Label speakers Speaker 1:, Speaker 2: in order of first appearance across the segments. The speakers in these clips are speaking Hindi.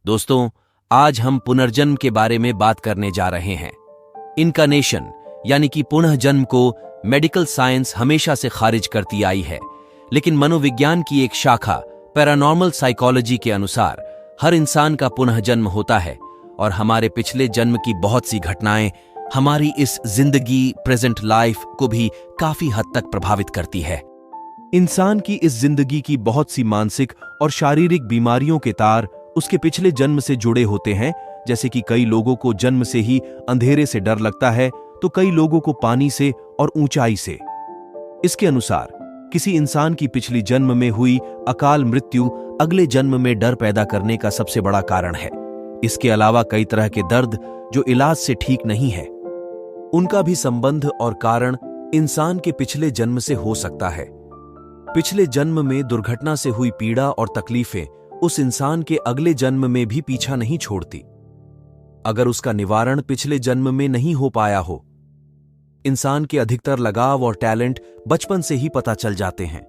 Speaker 1: दोस्तों, आज हम पुनर्जन्म के बारे में बात करने जा रहे हैं। इनकार्नेशन यानी कि पुनः जन्म को मेडिकल साइंस हमेशा से खारिज करती आई है, लेकिन मनोविज्ञान की एक शाखा पैरानॉर्मल साइकोलॉजी के अनुसार हर इंसान का पुनः जन्म होता है और हमारे पिछले जन्म की बहुत सी घटनाएं हमारी इस जिंदगी प्रेजेंट लाइफ को भी काफी हद तक प्रभावित करती है। इंसान की इस जिंदगी की बहुत सी मानसिक और शारीरिक बीमारियों के तार उसके पिछले जन्म से जुड़े होते हैं। जैसे कि कई लोगों को जन्म से ही अंधेरे से डर लगता है, तो कई लोगों को पानी से और ऊंचाई से। इसके अनुसार किसी इंसान की पिछली जन्म में हुई अकाल मृत्यु अगले जन्म में डर पैदा करने का सबसे बड़ा कारण है। इसके अलावा कई तरह के दर्द जो इलाज से ठीक नहीं है, उनका भी संबंध और कारण इंसान के पिछले जन्म से हो सकता है। पिछले जन्म में दुर्घटना से हुई पीड़ा और तकलीफें उस इंसान के अगले जन्म में भी पीछा नहीं छोड़ती, अगर उसका निवारण पिछले जन्म में नहीं हो पाया हो। इंसान के अधिकतर लगाव और टैलेंट बचपन से ही पता चल जाते हैं।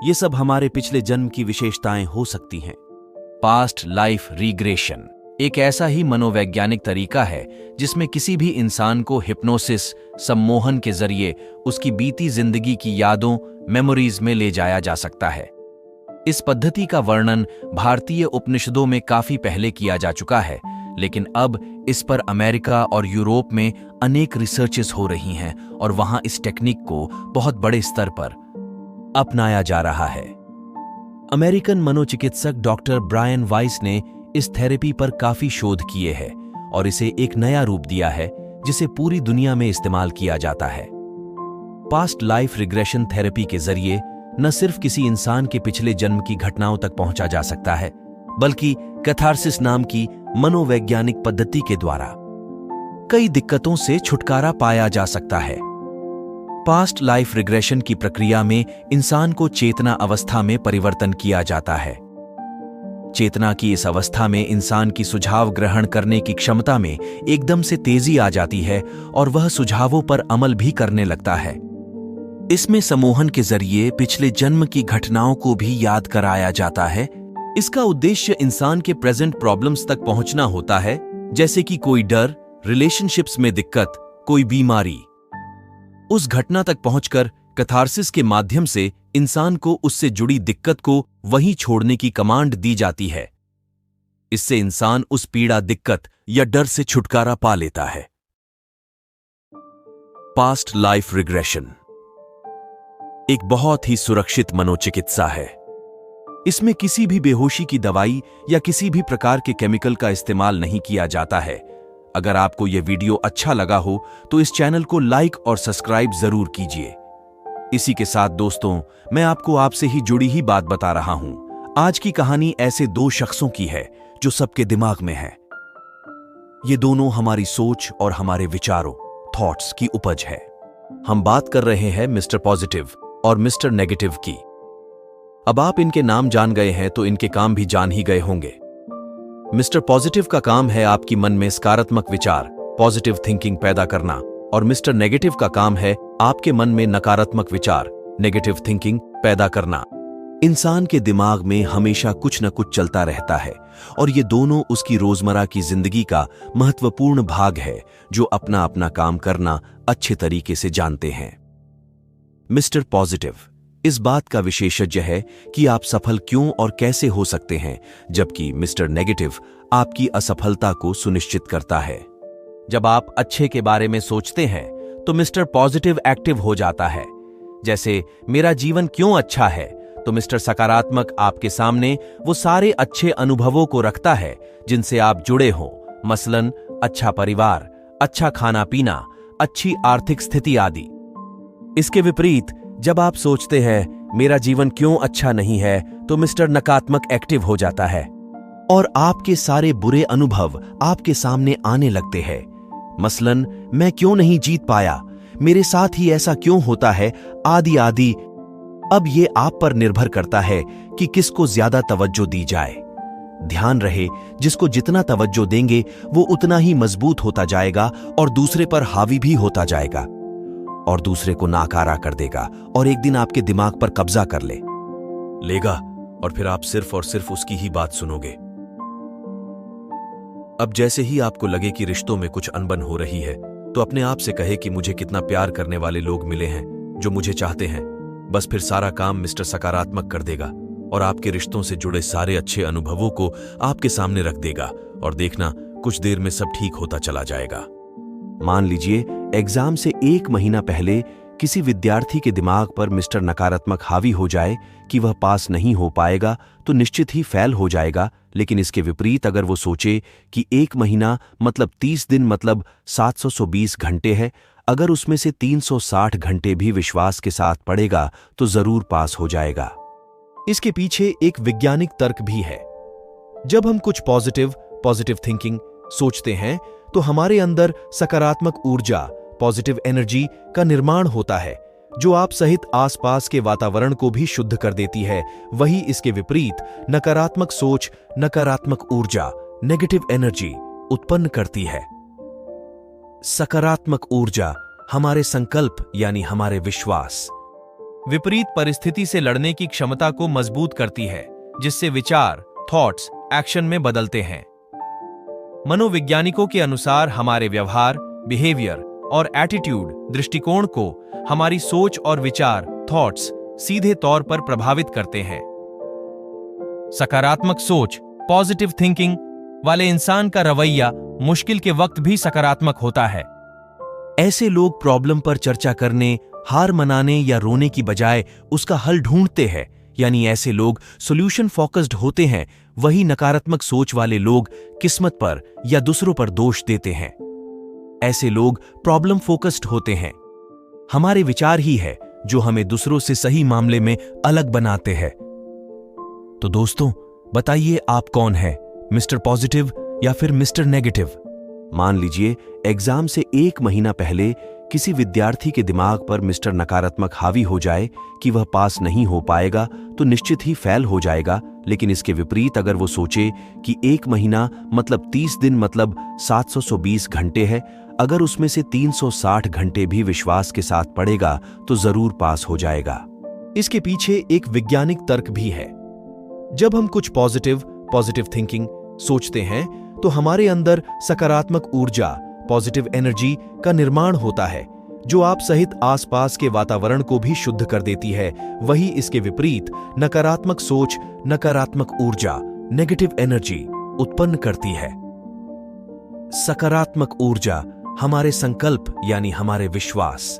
Speaker 1: ये सब हमारे पिछले जन्म की विशेषताएं हो सकती हैं। पास्ट लाइफ रिग्रेशन एक ऐसा ही मनोवैज्ञानिक तरीका है जिसमें किसी भी इंसान को हिप्नोसिस सम्मोहन के जरिए उसकी बीती जिंदगी की यादों मेमोरीज में ले जाया जा सकता है। इस पद्धति का वर्णन भारतीय उपनिषदों में काफी पहले किया जा चुका है, लेकिन अब इस पर अमेरिका और यूरोप में अनेक रिसर्चेस हो रही हैं और वहां इस टेक्निक को बहुत बड़े स्तर पर अपनाया जा रहा है। अमेरिकन मनोचिकित्सक डॉक्टर ब्रायन वाइस ने इस थेरेपी पर काफी शोध किए हैं और इसे एक नया रूप दिया है जिसे पूरी दुनिया में इस्तेमाल किया जाता है। पास्ट लाइफ रिग्रेशन थेरेपी के जरिए न सिर्फ किसी इंसान के पिछले जन्म की घटनाओं तक पहुंचा जा सकता है, बल्कि कैथारसिस नाम की मनोवैज्ञानिक पद्धति के द्वारा कई दिक्कतों से छुटकारा पाया जा सकता है। पास्ट लाइफ रिग्रेशन की प्रक्रिया में इंसान को चेतना अवस्था में परिवर्तन किया जाता है। चेतना की इस अवस्था में इंसान की सुझाव ग्रहण करने की क्षमता में एकदम से तेजी आ जाती है और वह सुझावों पर अमल भी करने लगता है। इसमें सम्मोहन के जरिए पिछले जन्म की घटनाओं को भी याद कराया जाता है। इसका उद्देश्य इंसान के प्रेजेंट प्रॉब्लम्स तक पहुंचना होता है, जैसे कि कोई डर, रिलेशनशिप्स में दिक्कत, कोई बीमारी। उस घटना तक पहुंचकर कैथारसिस के माध्यम से इंसान को उससे जुड़ी दिक्कत को वहीं छोड़ने की कमांड दी जाती है। इससे इंसान उस पीड़ा, दिक्कत या डर से छुटकारा पा लेता है। पास्ट लाइफ रिग्रेशन एक बहुत ही सुरक्षित मनोचिकित्सा है। इसमें किसी भी बेहोशी की दवाई या किसी भी प्रकार के केमिकल का इस्तेमाल नहीं किया जाता है। अगर आपको यह वीडियो अच्छा लगा हो तो इस चैनल को लाइक और सब्सक्राइब जरूर कीजिए। इसी के साथ दोस्तों, मैं आपको आपसे ही जुड़ी ही बात बता रहा हूं। आज की कहानी ऐसे दो शख्सों की है जो सबके दिमाग में है। ये दोनों हमारी सोच और हमारे विचारों, थॉट्स की उपज है। हम बात कर रहे हैं मिस्टर पॉजिटिव और मिस्टर नेगेटिव की। अब आप इनके नाम जान गए हैं तो इनके काम भी जान ही गए होंगे। मिस्टर पॉजिटिव का काम है आपकी मन में सकारात्मक विचार, पॉजिटिव थिंकिंग पैदा करना, और मिस्टर नेगेटिव का काम है आपके मन में नकारात्मक विचार, नेगेटिव थिंकिंग पैदा करना। इंसान के दिमाग में हमेशा कुछ न कुछ चलता रहता है और ये दोनों उसकी रोजमर्रा की जिंदगी का महत्वपूर्ण भाग है, जो अपना अपना काम करना अच्छे तरीके से जानते हैं। मिस्टर पॉजिटिव इस बात का विशेषज्ञ है कि आप सफल क्यों और कैसे हो सकते हैं, जबकि मिस्टर नेगेटिव आपकी असफलता को सुनिश्चित करता है। जब आप अच्छे के बारे में सोचते हैं तो मिस्टर पॉजिटिव एक्टिव हो जाता है। जैसे मेरा जीवन क्यों अच्छा है, तो मिस्टर सकारात्मक आपके सामने वो सारे अच्छे अनुभवों को रखता है जिनसे आप जुड़े हो, मसलन अच्छा परिवार, अच्छा खाना पीना, अच्छी आर्थिक स्थिति आदि। इसके विपरीत जब आप सोचते हैं मेरा जीवन क्यों अच्छा नहीं है, तो मिस्टर नकारात्मक एक्टिव हो जाता है और आपके सारे बुरे अनुभव आपके सामने आने लगते हैं। मसलन मैं क्यों नहीं जीत पाया, मेरे साथ ही ऐसा क्यों होता है, आदि आदि। अब ये आप पर निर्भर करता है कि किसको ज्यादा तवज्जो दी जाए। ध्यान रहे, जिसको जितना तवज्जो देंगे वो उतना ही मजबूत होता जाएगा और दूसरे पर हावी भी होता जाएगा और दूसरे को नाकारा कर देगा और एक दिन आपके दिमाग पर कब्जा कर लेगा और फिर आप सिर्फ और सिर्फ उसकी ही बात सुनोगे। अब जैसे ही आपको लगे कि रिश्तों में कुछ अनबन हो रही है, तो अपने आप से कहे कि मुझे कितना प्यार करने वाले लोग मिले हैं जो मुझे चाहते हैं। बस फिर सारा काम मिस्टर सकारात्मक कर देगा और आपके रिश्तों से जुड़े सारे अच्छे अनुभवों को आपके सामने रख देगा और देखना कुछ देर में सब ठीक होता चला जाएगा। मान लीजिए एग्जाम से 1 महीना पहले किसी विद्यार्थी के दिमाग पर मिस्टर नकारात्मक हावी हो जाए कि वह पास नहीं हो पाएगा तो निश्चित ही फेल हो जाएगा, लेकिन इसके विपरीत अगर वो सोचे कि 1 महीना मतलब 30 दिन मतलब 720 घंटे है, अगर उसमें से 360 घंटे भी विश्वास के साथ पढ़ेगा तो जरूर पास हो जाएगा। इसके पीछे एक वैज्ञानिक तर्क भी है। जब हम कुछ पॉजिटिव थिंकिंग सोचते हैं तो हमारे अंदर सकारात्मक ऊर्जा पॉजिटिव एनर्जी का निर्माण होता है, जो आप सहित आसपास के वातावरण को भी शुद्ध कर देती है। वही इसके विपरीत नकारात्मक सोच नकारात्मक ऊर्जा नेगेटिव एनर्जी उत्पन्न करती है। सकारात्मक ऊर्जा हमारे संकल्प यानी हमारे विश्वास, विपरीत परिस्थिति से लड़ने की क्षमता को मजबूत करती है, जिससे विचार थॉट्स एक्शन में बदलते हैं। मनोवैज्ञानिकों के अनुसार हमारे व्यवहार बिहेवियर और एटीट्यूड दृष्टिकोण को हमारी सोच और विचार थॉट्स सीधे तौर पर प्रभावित करते हैं। सकारात्मक सोच पॉजिटिव थिंकिंग वाले इंसान का रवैया मुश्किल के वक्त भी सकारात्मक होता है। ऐसे लोग प्रॉब्लम पर चर्चा करने, हार मनाने या रोने की बजाय उसका हल ढूंढते हैं, यानी ऐसे लोग सॉल्यूशन फोकस्ड होते हैं। वही नकारात्मक सोच वाले लोग किस्मत पर या दूसरों पर दोष देते हैं। ऐसे लोग प्रॉब्लम फोकस्ड होते हैं। हमारे विचार ही है जो हमें दूसरों से सही मामले में अलग बनाते हैं। तो दोस्तों बताइए आप कौन है, मिस्टर पॉजिटिव या फिर मिस्टर नेगेटिव? मान लीजिए एग्जाम से 1 महीना पहले किसी विद्यार्थी के दिमाग पर मिस्टर नकारात्मक हावी हो जाए कि वह पास नहीं हो पाएगा तो निश्चित ही फेल हो जाएगा, लेकिन इसके विपरीत अगर वो सोचे कि 1 महीना मतलब 30 दिन मतलब 720 घंटे है, अगर उसमें से 360 घंटे भी विश्वास के साथ पढ़ेगा तो जरूर पास हो जाएगा। इसके पीछे एक वैज्ञानिक तर्क भी है। जब हम कुछ पॉजिटिव थिंकिंग सोचते हैं तो हमारे अंदर सकारात्मक ऊर्जा पॉजिटिव एनर्जी का निर्माण होता है, जो आप सहित आसपास के वातावरण को भी शुद्ध कर देती है। वही इसके विपरीत नकारात्मक सोच नकारात्मक ऊर्जा नेगेटिव एनर्जी उत्पन्न करती है। सकारात्मक ऊर्जा हमारे संकल्प यानी हमारे विश्वास,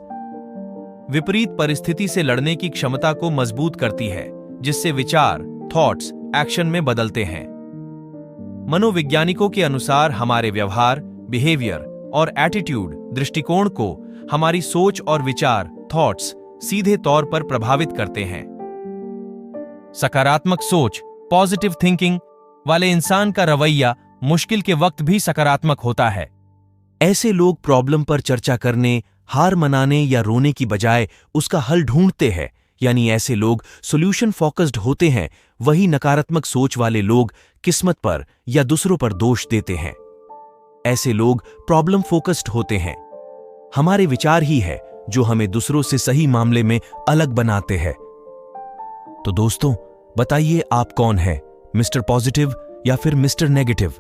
Speaker 1: विपरीत परिस्थिति से लड़ने की क्षमता को मजबूत करती है, जिससे विचार थॉट्स एक्शन में बदलते हैं। मनोवैज्ञानिकों के अनुसार हमारे व्यवहार बिहेवियर और एटीट्यूड दृष्टिकोण को हमारी सोच और विचार थॉट्स सीधे तौर पर प्रभावित करते हैं। सकारात्मक सोच पॉजिटिव थिंकिंग वाले इंसान का रवैया मुश्किल के वक्त भी सकारात्मक होता है। ऐसे लोग प्रॉब्लम पर चर्चा करने, हार मनाने या रोने की बजाय उसका हल ढूंढते हैं, यानी ऐसे लोग सॉल्यूशन फोकस्ड होते हैं। वही नकारात्मक सोच वाले लोग किस्मत पर या दूसरों पर दोष देते हैं। ऐसे लोग प्रॉब्लम फोकस्ड होते हैं। हमारे विचार ही है जो हमें दूसरों से सही मामले में अलग बनाते हैं। तो दोस्तों बताइए आप कौन है, मिस्टर पॉजिटिव या फिर मिस्टर नेगेटिव?